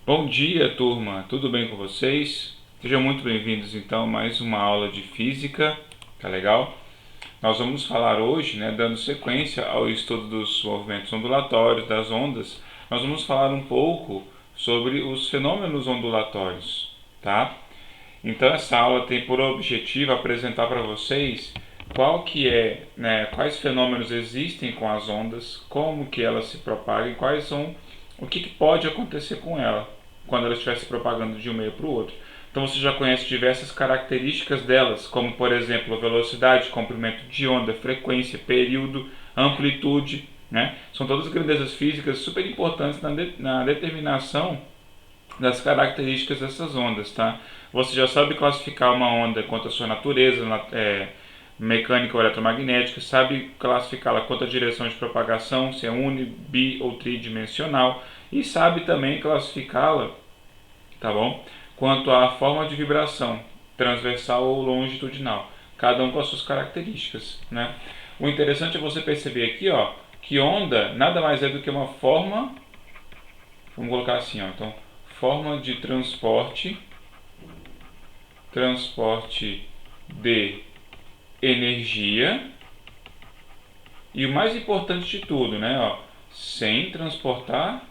Bom dia, turma. Tudo bem com vocês? Sejam muito bem-vindos então a mais uma aula de física. Tá legal? Nós vamos falar hoje, dando sequência ao estudo dos movimentos ondulatórios, das ondas. Nós vamos falar um pouco sobre os fenômenos ondulatórios, tá? Então essa aula tem por objetivo apresentar para vocês quais fenômenos existem com as ondas, como que elas se propagam, o que pode acontecer com ela quando ela estiver se propagando de um meio para o outro. Então você já conhece diversas características delas, como por exemplo a velocidade, comprimento de onda, frequência, período, amplitude, né? São todas grandezas físicas super importantes na determinação das características dessas ondas, tá? Você já sabe classificar uma onda quanto à sua natureza, mecânica ou eletromagnética, sabe classificá-la quanto à direção de propagação, se é uni, bi ou tridimensional, e sabe também classificá-la, tá bom? Quanto à forma de vibração, transversal ou longitudinal, cada um com as suas características, né? O interessante é você perceber aqui, ó, que onda nada mais é do que uma forma, vamos colocar assim, ó, então, forma de transporte de energia e o mais importante de tudo, né, ó, sem transportar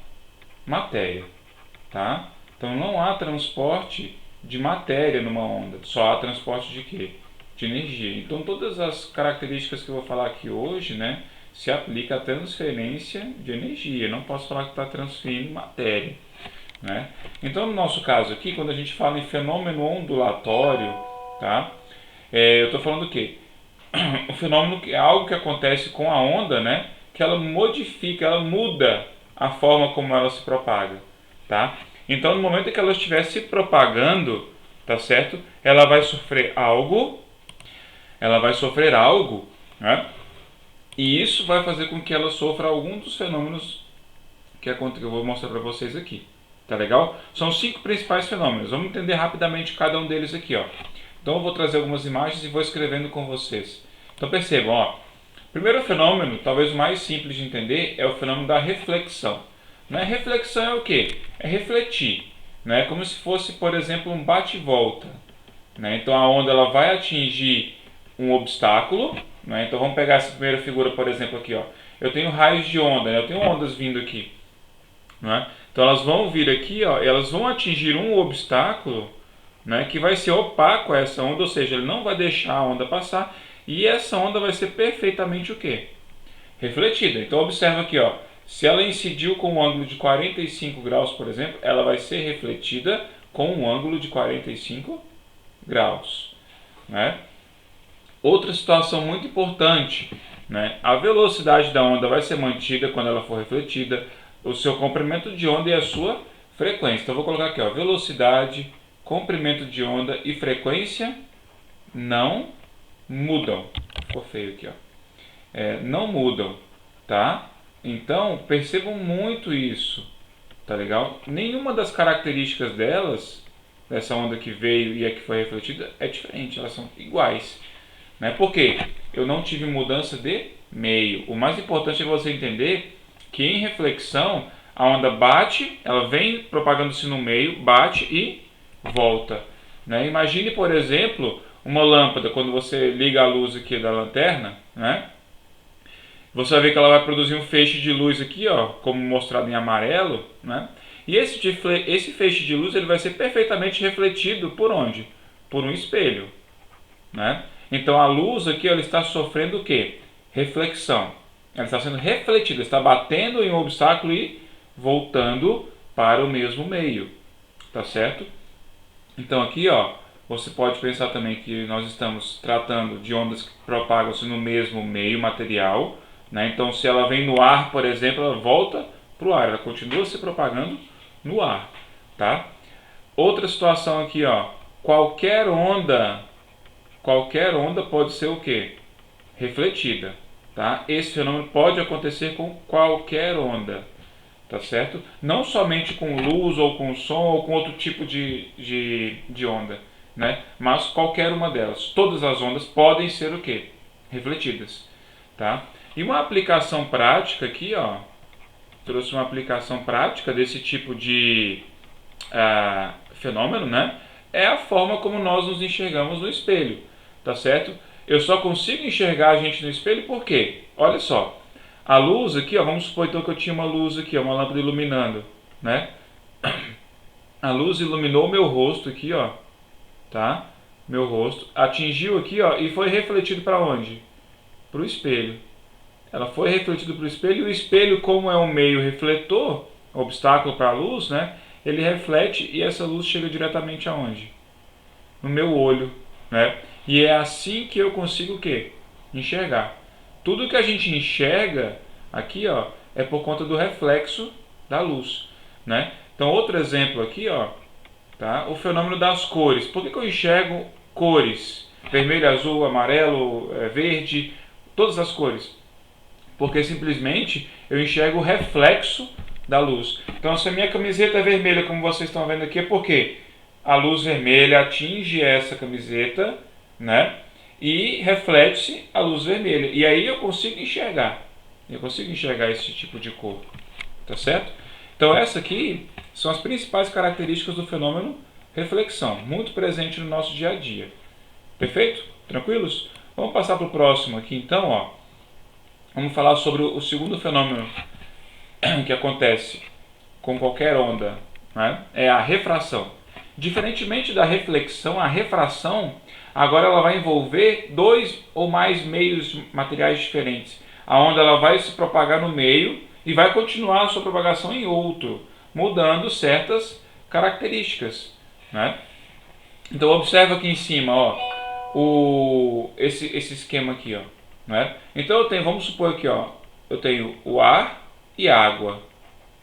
matéria, tá? Então não há transporte de matéria numa onda, só há transporte de quê? De energia. Então todas as características que eu vou falar aqui hoje, né, se aplica à transferência de energia. Não posso falar que está transferindo matéria, né? Então no nosso caso aqui, quando a gente fala em fenômeno ondulatório, tá? Eu estou falando o quê? O fenômeno é algo que acontece com a onda, né? Que ela modifica, ela muda a forma como ela se propaga, tá? Então, no momento em que ela estiver se propagando, tá certo? Ela vai sofrer algo, né? E isso vai fazer com que ela sofra algum dos fenômenos que eu vou mostrar para vocês aqui. Tá legal? São 5 principais fenômenos. Vamos entender rapidamente cada um deles aqui, ó. Então eu vou trazer algumas imagens e vou escrevendo com vocês. Então percebam, ó. Primeiro fenômeno, talvez o mais simples de entender, é o fenômeno da reflexão. Né? Reflexão é o quê? É refletir. Né? Como se fosse, por exemplo, um bate e volta. Né? Então a onda ela vai atingir um obstáculo. Né? Então vamos pegar essa primeira figura, por exemplo, aqui. Ó. Eu tenho raios de onda, né? Eu tenho ondas vindo aqui. Né? Então elas vão vir aqui, ó, elas vão atingir um obstáculo, né, que vai ser opaco a essa onda, ou seja, ele não vai deixar a onda passar e essa onda vai ser perfeitamente o quê? Refletida. Então observa aqui, ó, se ela incidiu com um ângulo de 45 graus, por exemplo, ela vai ser refletida com um ângulo de 45 graus. Né? Outra situação muito importante, né? A velocidade da onda vai ser mantida quando ela for refletida, o seu comprimento de onda e a sua frequência. Então, eu vou colocar aqui, ó, velocidade, comprimento de onda e frequência não mudam. Ficou feio aqui, ó. Não mudam, tá? Então, percebam muito isso, tá legal? Nenhuma das características dessa onda que veio e a que foi refletida, é diferente, elas são iguais. Né? Por quê? Eu não tive mudança de meio. O mais importante é você entender que em reflexão a onda bate, ela vem propagando-se no meio, bate e volta. Né? Imagine, por exemplo, uma lâmpada, quando você liga a luz aqui da lanterna, né? Você vai ver que ela vai produzir um feixe de luz aqui, ó, como mostrado em amarelo, né? E esse feixe de luz ele vai ser perfeitamente refletido por onde? Por um espelho. Né? Então a luz aqui ela está sofrendo o quê? Reflexão. Ela está sendo refletida, está batendo em um obstáculo e voltando para o mesmo meio. Tá certo? Então aqui, ó, você pode pensar também que nós estamos tratando de ondas que propagam-se no mesmo meio material. Né? Então se ela vem no ar, por exemplo, ela volta para o ar, ela continua se propagando no ar. Tá? Outra situação aqui, ó, qualquer onda pode ser o quê? Refletida. Tá? Esse fenômeno pode acontecer com qualquer onda. Tá certo? Não somente com luz ou com som ou com outro tipo de onda. Né? Mas qualquer uma delas. Todas as ondas podem ser o quê? Refletidas. Tá? E uma aplicação prática aqui, ó, trouxe uma aplicação prática desse tipo fenômeno, né, é a forma como nós nos enxergamos no espelho, tá certo? Eu só consigo enxergar a gente no espelho por quê? Olha só, a luz aqui, ó, vamos supor então que eu tinha uma luz aqui, ó, uma lâmpada iluminando, né? A luz iluminou meu rosto aqui, ó, tá? Meu rosto atingiu aqui, ó, e foi refletido para onde? Para o espelho. Ela foi refletida para o espelho, e o espelho, como é um meio refletor, obstáculo para a luz, né? Ele reflete e essa luz chega diretamente aonde? No meu olho, né? E é assim que eu consigo o quê? Enxergar. Tudo que a gente enxerga aqui, ó, é por conta do reflexo da luz, né? Então, outro exemplo aqui, ó, tá? O fenômeno das cores. Por que eu enxergo cores? Vermelho, azul, amarelo, verde, todas as cores. Porque simplesmente eu enxergo o reflexo da luz. Então, se a minha camiseta é vermelha, como vocês estão vendo aqui, é porque a luz vermelha atinge essa camiseta, né? E reflete-se a luz vermelha. E aí eu consigo enxergar. Eu consigo enxergar esse tipo de cor. Tá certo? Então, essa aqui são as principais características do fenômeno reflexão, muito presente no nosso dia a dia. Perfeito? Tranquilos? Vamos passar para o próximo aqui então, ó. Vamos falar sobre o segundo fenômeno que acontece com qualquer onda, né? É a refração. Diferentemente da reflexão, a refração agora ela vai envolver dois ou mais meios materiais diferentes. A onda ela vai se propagar no meio e vai continuar a sua propagação em outro, mudando certas características, né? Então observa aqui em cima, ó, esse esquema aqui, ó, né? Então eu tenho, vamos supor aqui, ó, eu tenho o ar e água,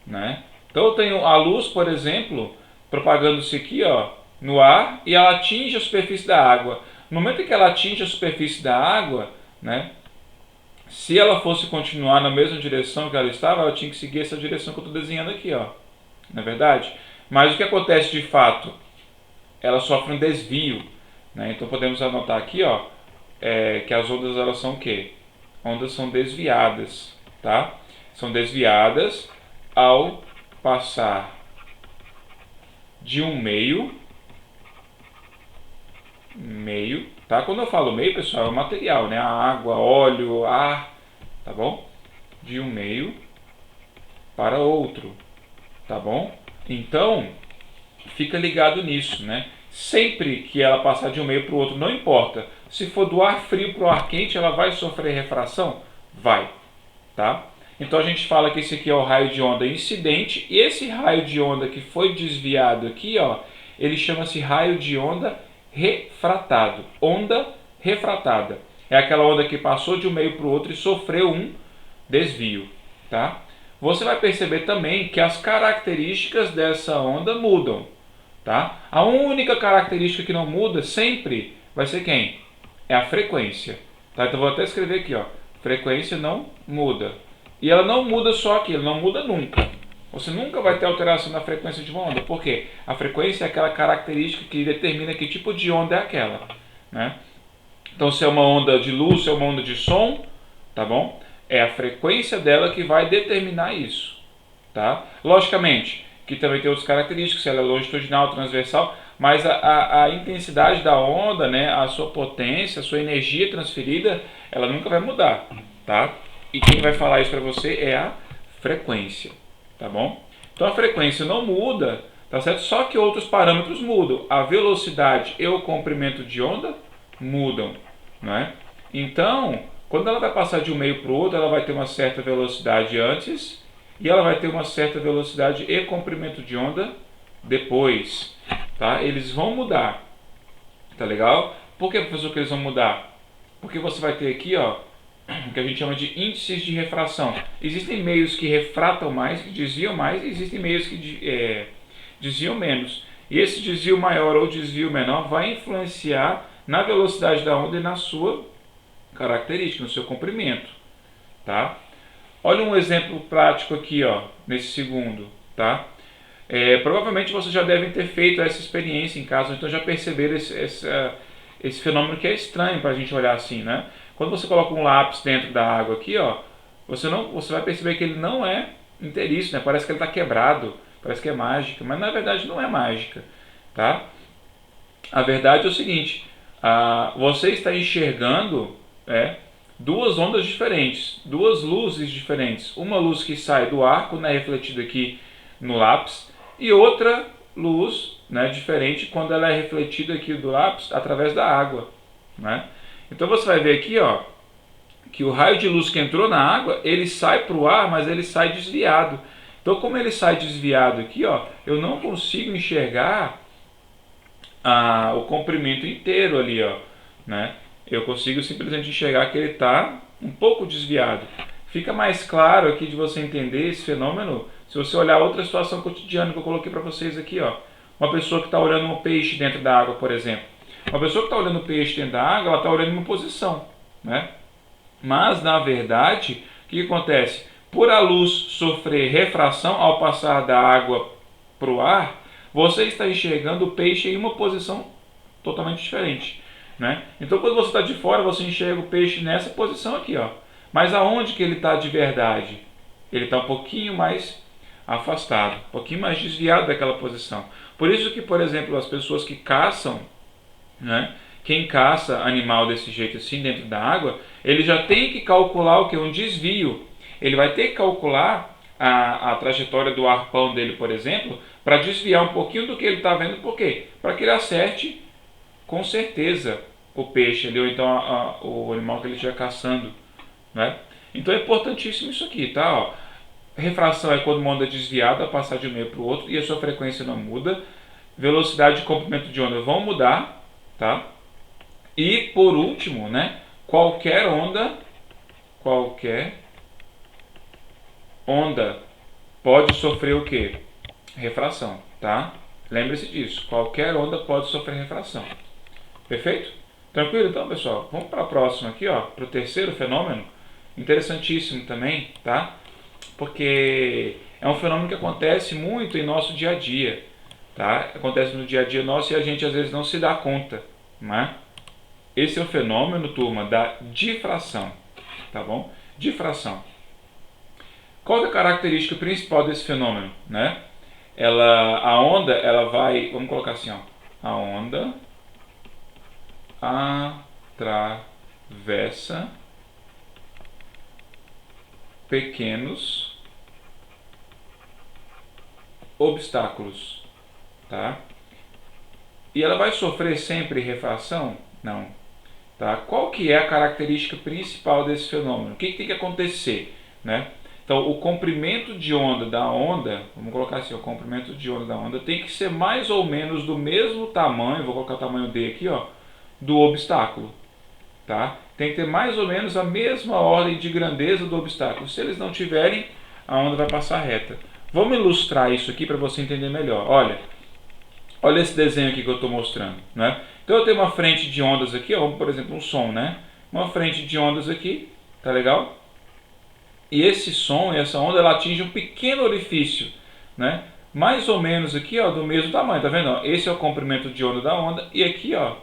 né? Então eu tenho a luz, por exemplo, propagando-se aqui, ó, no ar, e ela atinge a superfície da água. No momento em que ela atinge a superfície da água, né, se ela fosse continuar na mesma direção que ela estava, ela tinha que seguir essa direção que eu estou desenhando aqui, ó. Não é verdade? Mas o que acontece de fato? Ela sofre um desvio, né? Então podemos anotar aqui, ó, que as ondas elas são o quê? Ondas são desviadas, tá? São desviadas ao passar de um meio, tá? Quando eu falo meio, pessoal, é o material, né? A água, óleo, ar, tá bom? De um meio para outro, tá bom? Então, fica ligado nisso, né? Sempre que ela passar de um meio para o outro, não importa. Se for do ar frio para o ar quente, ela vai sofrer refração? Vai, tá? Então a gente fala que esse aqui é o raio de onda incidente, e esse raio de onda que foi desviado aqui, ó, ele chama-se raio de onda refratado. Onda refratada. É aquela onda que passou de um meio para o outro e sofreu um desvio, tá? Você vai perceber também que as características dessa onda mudam, tá? A única característica que não muda sempre vai ser quem? É a frequência, tá? Então vou até escrever aqui, ó, frequência não muda. E ela não muda só aqui, ela não muda nunca. Você nunca vai ter alteração na frequência de uma onda. Por quê? A frequência é aquela característica que determina que tipo de onda é aquela, né? Então se é uma onda de luz, se é uma onda de som, tá bom? É a frequência dela que vai determinar isso, tá? Logicamente, que também tem outras características, se ela é longitudinal, transversal, mas a intensidade da onda, né, a sua potência, a sua energia transferida, ela nunca vai mudar, tá? E quem vai falar isso para você é a frequência, tá bom? Então a frequência não muda, tá certo? Só que outros parâmetros mudam. A velocidade e o comprimento de onda mudam, né? Então, quando ela vai passar de um meio para o outro, ela vai ter uma certa velocidade antes e ela vai ter uma certa velocidade e comprimento de onda depois, tá? Eles vão mudar, tá legal? Por que, professor, que eles vão mudar? Porque você vai ter aqui, ó, o que a gente chama de índices de refração. Existem meios que refratam mais, que desviam mais, e existem meios que desviam menos. E esse desvio maior ou desvio menor vai influenciar na velocidade da onda e na sua característica, no seu comprimento, tá? Olha um exemplo prático aqui, ó, nesse segundo, tá? Provavelmente vocês já devem ter feito essa experiência em casa, então já perceberam esse fenômeno que é estranho para a gente olhar assim, né? Quando você coloca um lápis dentro da água aqui, ó, você vai perceber que ele não é inteiriço, né? Parece que ele está quebrado. parece que é mágica, mas na verdade não é mágica, tá? A verdade é o seguinte, você está enxergando duas ondas diferentes, duas luzes diferentes. Uma luz que sai do arco, né, refletida aqui no lápis, e outra luz, né, diferente quando ela é refletida aqui do lápis através da água, né? Então você vai ver aqui, ó, que o raio de luz que entrou na água, ele sai para o ar, mas ele sai desviado. Então, como ele sai desviado aqui, ó, eu não consigo enxergar o comprimento inteiro ali, ó, né? Eu consigo simplesmente enxergar que ele está um pouco desviado. Fica mais claro aqui de você entender esse fenômeno se você olhar outra situação cotidiana que eu coloquei para vocês aqui, ó. Uma pessoa que está olhando um peixe dentro da água, por exemplo. Uma pessoa que está olhando o peixe dentro da água, ela está olhando uma posição, né? Mas, na verdade, o que acontece? Por a luz sofrer refração ao passar da água para o ar, você está enxergando o peixe em uma posição totalmente diferente, né? Então, quando você está de fora, você enxerga o peixe nessa posição aqui, ó. Mas aonde que ele está de verdade? Ele está um pouquinho mais afastado, um pouquinho mais desviado daquela posição. Por isso que, por exemplo, as pessoas que caçam, né? Quem caça animal desse jeito assim dentro da água, ele já tem que calcular o que? Um desvio. Ele vai ter que calcular a trajetória do arpão dele, por exemplo, para desviar um pouquinho do que ele está vendo. Por quê? Para que ele acerte com certeza o peixe ali, ou então o animal que ele estiver caçando, né? Então é importantíssimo isso aqui, tá? Ó, refração é quando uma onda é desviada, passar de um meio para o outro e a sua frequência não muda. Velocidade e comprimento de onda vão mudar, tá? E por último, né, qualquer onda pode sofrer o que? Refração, tá? Lembre-se disso, qualquer onda pode sofrer refração. Perfeito? Tranquilo então, pessoal? Vamos para a próxima aqui, ó, para o terceiro fenômeno, interessantíssimo também, tá? Porque é um fenômeno que acontece muito em nosso dia a dia, tá? Acontece no dia a dia nosso e a gente às vezes não se dá conta, né? Esse é o fenômeno, turma, da difração, tá bom? Difração. Qual é a característica principal desse fenômeno, né? A onda, ela vai, vamos colocar assim, ó, a onda atravessa pequenos obstáculos, tá? E ela vai sofrer sempre refração? Não. Tá? Qual que é a característica principal desse fenômeno? O que tem que acontecer, né? Então, o comprimento de onda da onda, vamos colocar assim, o comprimento de onda da onda tem que ser mais ou menos do mesmo tamanho, vou colocar o tamanho D aqui, ó, do obstáculo, tá? Tem que ter mais ou menos a mesma ordem de grandeza do obstáculo. Se eles não tiverem, a onda vai passar reta. Vamos ilustrar isso aqui para você entender melhor. Olha esse desenho aqui que eu estou mostrando, né? Então eu tenho uma frente de ondas aqui, ó, por exemplo, um som, né? Uma frente de ondas aqui, tá legal? E esse som, essa onda, ela atinge um pequeno orifício, né? Mais ou menos aqui, ó, do mesmo tamanho, tá vendo? Ó, esse é o comprimento de onda da onda e aqui, ó,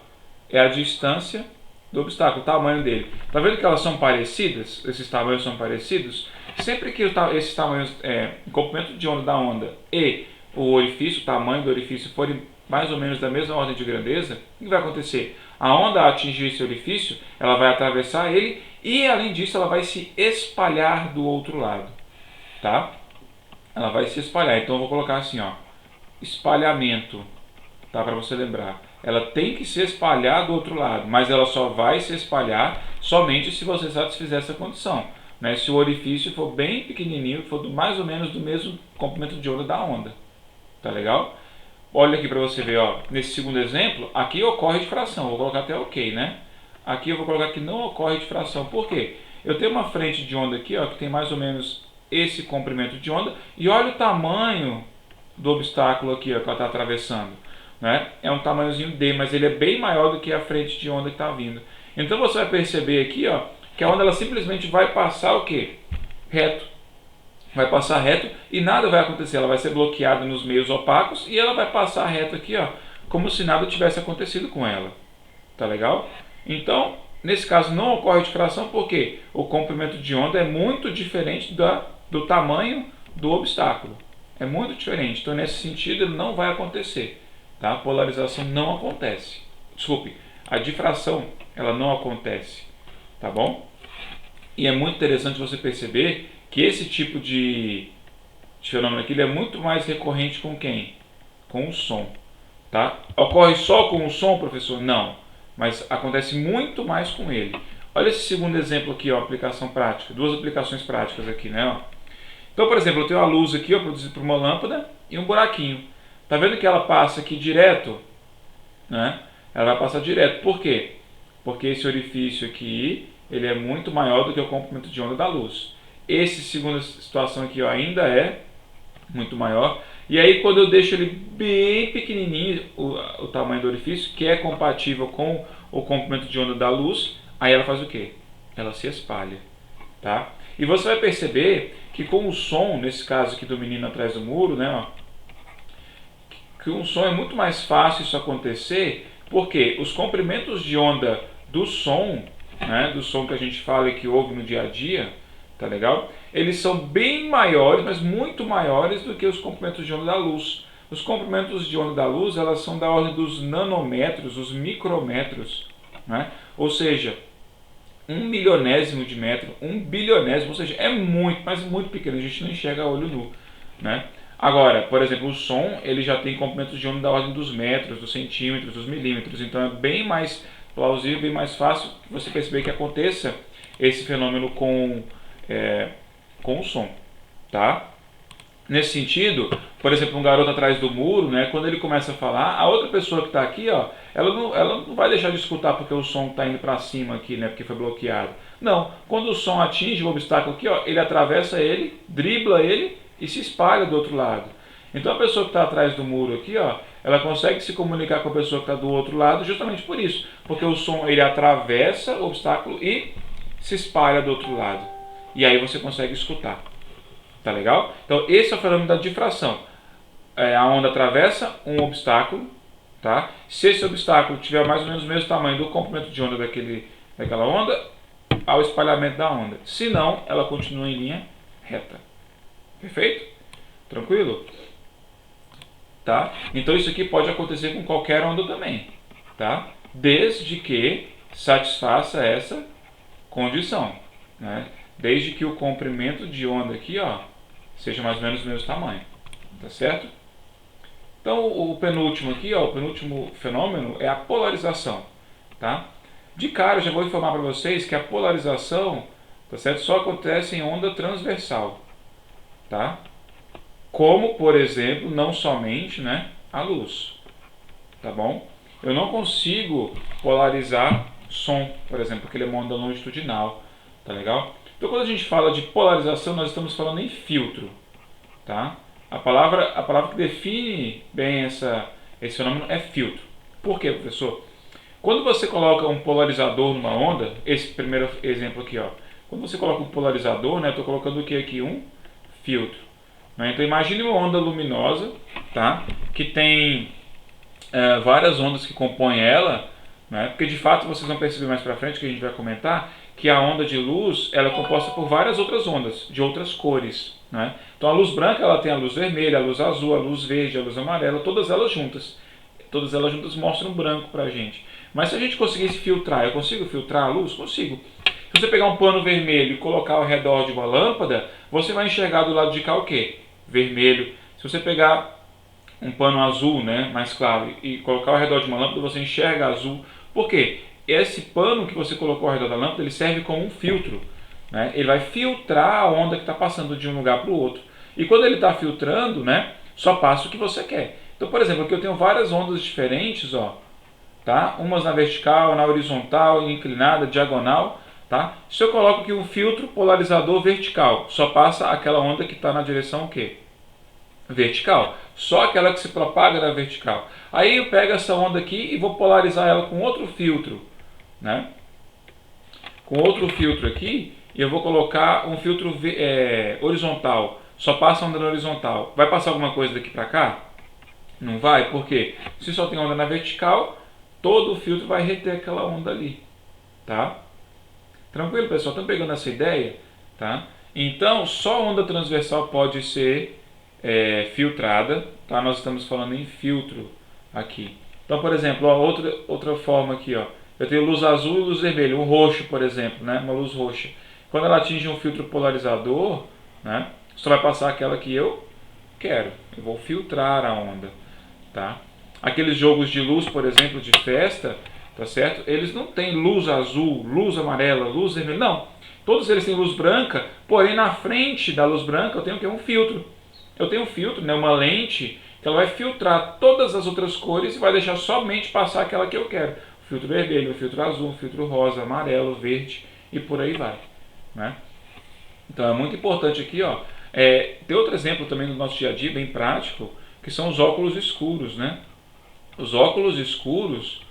é a distância do obstáculo, o tamanho dele. Tá vendo que elas são parecidas? Esses tamanhos são parecidos? Sempre que esses tamanhos, o comprimento de onda da onda e o orifício, o tamanho do orifício forem mais ou menos da mesma ordem de grandeza, o que vai acontecer? A onda a atingir esse orifício, ela vai atravessar ele e, além disso, ela vai se espalhar do outro lado, tá? Ela vai se espalhar. Então eu vou colocar assim, ó, espalhamento, tá? Para você lembrar. Ela tem que se espalhar do outro lado, mas ela só vai se espalhar somente se você satisfizer essa condição, né? Se o orifício for bem pequenininho, for mais ou menos do mesmo comprimento de onda da onda, tá legal? Olha aqui para você ver, ó, nesse segundo exemplo, aqui ocorre difração, vou colocar até OK, né? Aqui eu vou colocar que não ocorre difração, por quê? Eu tenho uma frente de onda aqui, ó, que tem mais ou menos esse comprimento de onda, e olha o tamanho do obstáculo aqui, ó, que ela está atravessando, né? É um tamanhozinho D, mas ele é bem maior do que a frente de onda que está vindo. Então você vai perceber aqui, ó, que a onda ela simplesmente vai passar o quê? Reto. Vai passar reto e nada vai acontecer, ela vai ser bloqueada nos meios opacos e ela vai passar reto aqui, ó, como se nada tivesse acontecido com ela. Tá legal? Então, nesse caso não ocorre difração porque o comprimento de onda é muito diferente do tamanho do obstáculo. É muito diferente. Então, nesse sentido, ele não vai acontecer. Tá? A polarização não acontece. Desculpe, a difração ela não acontece. Tá bom? E é muito interessante você perceber que esse tipo de fenômeno aqui ele é muito mais recorrente com quem? Com o som. Tá? Ocorre só com o som, professor? Não. Mas acontece muito mais com ele. Olha esse segundo exemplo aqui, ó, aplicação prática. Duas aplicações práticas aqui, né? Ó. Então, por exemplo, eu tenho uma luz aqui, ó, produzida por uma lâmpada e um buraquinho. Tá vendo que ela passa aqui direto? Né? Ela vai passar direto. Por quê? Porque esse orifício aqui ele é muito maior do que o comprimento de onda da luz. Esse segunda situação aqui ó, ainda é muito maior. E aí quando eu deixo ele bem pequenininho, o tamanho do orifício, que é compatível com o comprimento de onda da luz, aí ela faz o quê? Ela se espalha. Tá? E você vai perceber que com o som, nesse caso aqui do menino atrás do muro, né, ó, que um som é muito mais fácil isso acontecer, porque os comprimentos de onda do som, né, do som que a gente fala e que ouve no dia a dia, tá legal? Eles são bem maiores, mas muito maiores do que os comprimentos de onda da luz. Os comprimentos de onda da luz, elas são da ordem dos nanômetros, os micrômetros, né? Ou seja, 1 milionésimo de metro, 1 bilionésimo, ou seja, é muito, mas muito pequeno, a gente não enxerga a olho nu, né? Agora, por exemplo, o som, ele já tem comprimentos de onda da ordem dos metros, dos centímetros, dos milímetros, então é bem mais plausível, bem mais fácil você perceber que aconteça esse fenômeno com o som, tá? Nesse sentido, por exemplo, um garoto atrás do muro, né, quando ele começa a falar, a outra pessoa que está aqui, ó, ela não vai deixar de escutar porque o som está indo para cima aqui, né, porque foi bloqueado. Não, quando o som atinge o obstáculo aqui, ó, ele atravessa ele, dribla ele e se espalha do outro lado. Então a pessoa que está atrás do muro aqui, ó, ela consegue se comunicar com a pessoa que está do outro lado justamente por isso, porque o som ele atravessa o obstáculo e se espalha do outro lado. E aí você consegue escutar. Tá legal? Então esse é o fenômeno da difração. A onda atravessa um obstáculo, tá? Se esse obstáculo tiver mais ou menos o mesmo tamanho do comprimento de onda daquela onda, há o espalhamento da onda. Se não, ela continua em linha reta. Perfeito? Tranquilo? Tá? Então isso aqui pode acontecer com qualquer onda também, tá? Desde que satisfaça essa condição, né? Desde que o comprimento de onda aqui, ó, seja mais ou menos o mesmo tamanho, tá certo? Então o penúltimo aqui, ó, o penúltimo fenômeno é a polarização, tá? De cara eu já vou informar para vocês que a polarização, tá certo, só acontece em onda transversal, tá? Como, por exemplo, não somente, né, a luz, tá bom? Eu não consigo polarizar som, por exemplo, porque ele é uma onda longitudinal, tá legal? Então, quando a gente fala de polarização, nós estamos falando em filtro, tá? A palavra que define bem esse fenômeno é filtro. Por quê, professor? Quando você coloca um polarizador numa onda, esse primeiro exemplo aqui, ó, quando você coloca um polarizador, né, eu estou colocando o que aqui? Um filtro. Né? Então, imagine uma onda luminosa, tá? Que tem várias ondas que compõem ela, né? Porque de fato vocês vão perceber mais para frente, que a gente vai comentar, que a onda de luz ela é composta por várias outras ondas, de outras cores. Né? Então a luz branca ela tem a luz vermelha, a luz azul, a luz verde, a luz amarela, todas elas juntas. Todas elas juntas mostram branco para a gente. Mas se a gente conseguisse filtrar, eu consigo filtrar a luz? Consigo. Se você pegar um pano vermelho e colocar ao redor de uma lâmpada, você vai enxergar do lado de cá o quê? Vermelho. Se você pegar um pano azul, né, mais claro, e colocar ao redor de uma lâmpada, você enxerga azul. Por quê? Esse pano que você colocou ao redor da lâmpada, ele serve como um filtro. Né? Ele vai filtrar a onda que está passando de um lugar para o outro. E quando ele está filtrando, né, só passa o que você quer. Então, por exemplo, aqui eu tenho várias ondas diferentes, ó, tá? Umas na vertical, na horizontal, inclinada, diagonal. Tá? Se eu coloco aqui um filtro polarizador vertical, só passa aquela onda que está na direção o quê? Vertical. Só aquela que se propaga na vertical. Aí eu pego essa onda aqui e vou polarizar ela com outro filtro. Né? Com outro filtro aqui, e eu vou colocar um filtro horizontal. Só passa onda na horizontal. Vai passar alguma coisa daqui para cá? Não vai, porque se só tem onda na vertical, todo o filtro vai reter aquela onda ali. Tá? Tranquilo, pessoal? Estão pegando essa ideia? Tá? Então, só onda transversal pode ser filtrada, tá? Nós estamos falando em filtro aqui. Então, por exemplo, ó, outra forma aqui, ó, eu tenho luz azul e luz vermelha, um roxo, por exemplo, né? Uma luz roxa. Quando ela atinge um filtro polarizador, né? Só vai passar aquela que eu quero. Eu vou filtrar a onda, tá? Aqueles jogos de luz, por exemplo, de festa, tá certo? Eles não têm luz azul, luz amarela, luz vermelha, não. Todos eles têm luz branca, porém na frente da luz branca eu tenho o quê? Um filtro. Eu tenho um filtro, né? Uma lente, que ela vai filtrar todas as outras cores e vai deixar somente passar aquela que eu quero. O filtro vermelho, o filtro azul, o filtro rosa, amarelo, verde e por aí vai, né? Então é muito importante aqui, ó. Tem outro exemplo também no nosso dia a dia, bem prático, que são os óculos escuros, né? Os óculos escuros,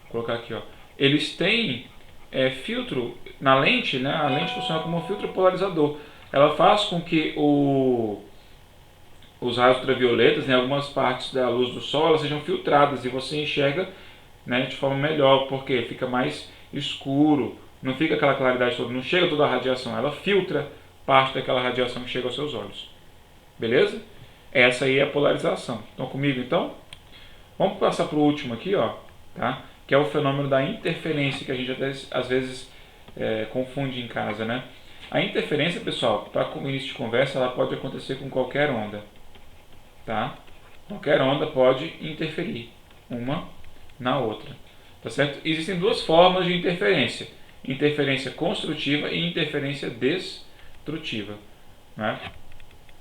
vou colocar aqui, ó, eles têm filtro na lente, né? A lente funciona como um filtro polarizador. Ela faz com que os raios ultravioletas, em algumas partes da luz do sol, elas sejam filtradas e você enxerga, né, de forma melhor, porque fica mais escuro, não fica aquela claridade toda, não chega toda a radiação, ela filtra parte daquela radiação que chega aos seus olhos. Beleza? Essa aí é a polarização. Estão comigo então? Vamos passar para o último aqui, ó, tá? Que é o fenômeno da interferência, que a gente até às vezes confunde em casa, né? A interferência, pessoal, para início de conversa, ela pode acontecer com qualquer onda, tá? Qualquer onda pode interferir uma na outra, tá certo? Existem duas formas de interferência: interferência construtiva e interferência destrutiva, né?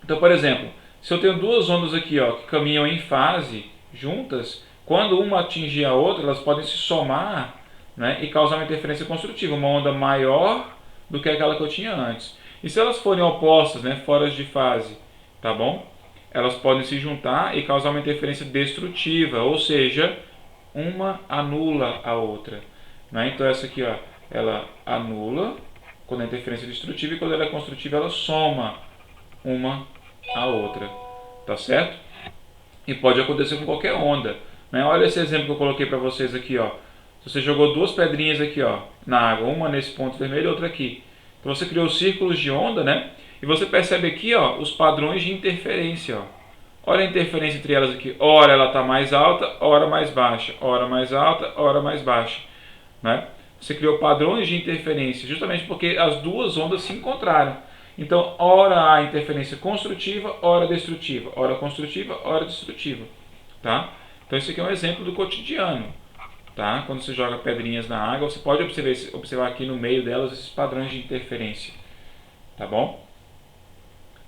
Então, por exemplo, se eu tenho duas ondas aqui, ó, que caminham em fase juntas, quando uma atingir a outra, elas podem se somar, né, e causar uma interferência construtiva, uma onda maior do que aquela que eu tinha antes. E se elas forem opostas, né, fora de fase, tá bom? Elas podem se juntar e causar uma interferência destrutiva, ou seja, uma anula a outra, né? Então essa aqui, ó, ela anula quando é interferência destrutiva, e quando ela é construtiva ela soma uma a outra, tá certo? E pode acontecer com qualquer onda, né? Olha esse exemplo que eu coloquei para vocês aqui, ó. Você jogou duas pedrinhas aqui, ó, na água, uma nesse ponto vermelho e outra aqui. Então você criou círculos de onda, né? E você percebe aqui, ó, os padrões de interferência, ó. Olha a interferência entre elas aqui. Ora ela está mais alta, ora mais baixa. Ora mais alta, ora mais baixa, né? Você criou padrões de interferência justamente porque as duas ondas se encontraram. Então, ora há interferência construtiva, ora destrutiva. Ora construtiva, ora destrutiva, tá? Então, esse aqui é um exemplo do cotidiano, tá? Quando você joga pedrinhas na água, você pode observar aqui no meio delas esses padrões de interferência, tá bom?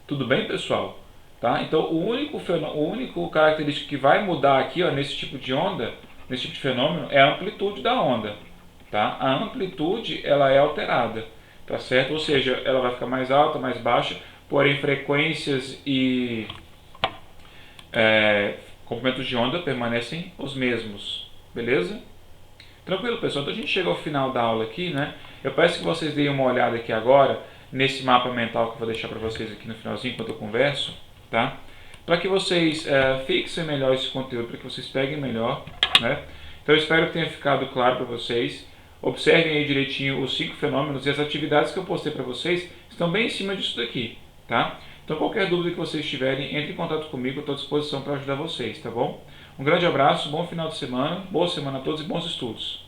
Tudo bem, pessoal? Tá? Então, o único característico que vai mudar aqui, ó, nesse tipo de onda, nesse tipo de fenômeno, é a amplitude da onda, tá? A amplitude, ela é alterada, tá certo? Ou seja, ela vai ficar mais alta, mais baixa, porém frequências e comprimentos de onda permanecem os mesmos, beleza? Tranquilo, pessoal? Então a gente chega ao final da aula aqui, né? Eu peço que vocês deem uma olhada aqui agora nesse mapa mental que eu vou deixar para vocês aqui no finalzinho, enquanto eu converso, tá? Para que vocês fixem melhor esse conteúdo, para que vocês peguem melhor, né? Então eu espero que tenha ficado claro para vocês. Observem aí direitinho os 5 fenômenos, e as atividades que eu postei para vocês estão bem em cima disso daqui, tá? Então qualquer dúvida que vocês tiverem, entre em contato comigo, eu estou à disposição para ajudar vocês, tá bom? Um grande abraço, bom final de semana, boa semana a todos e bons estudos!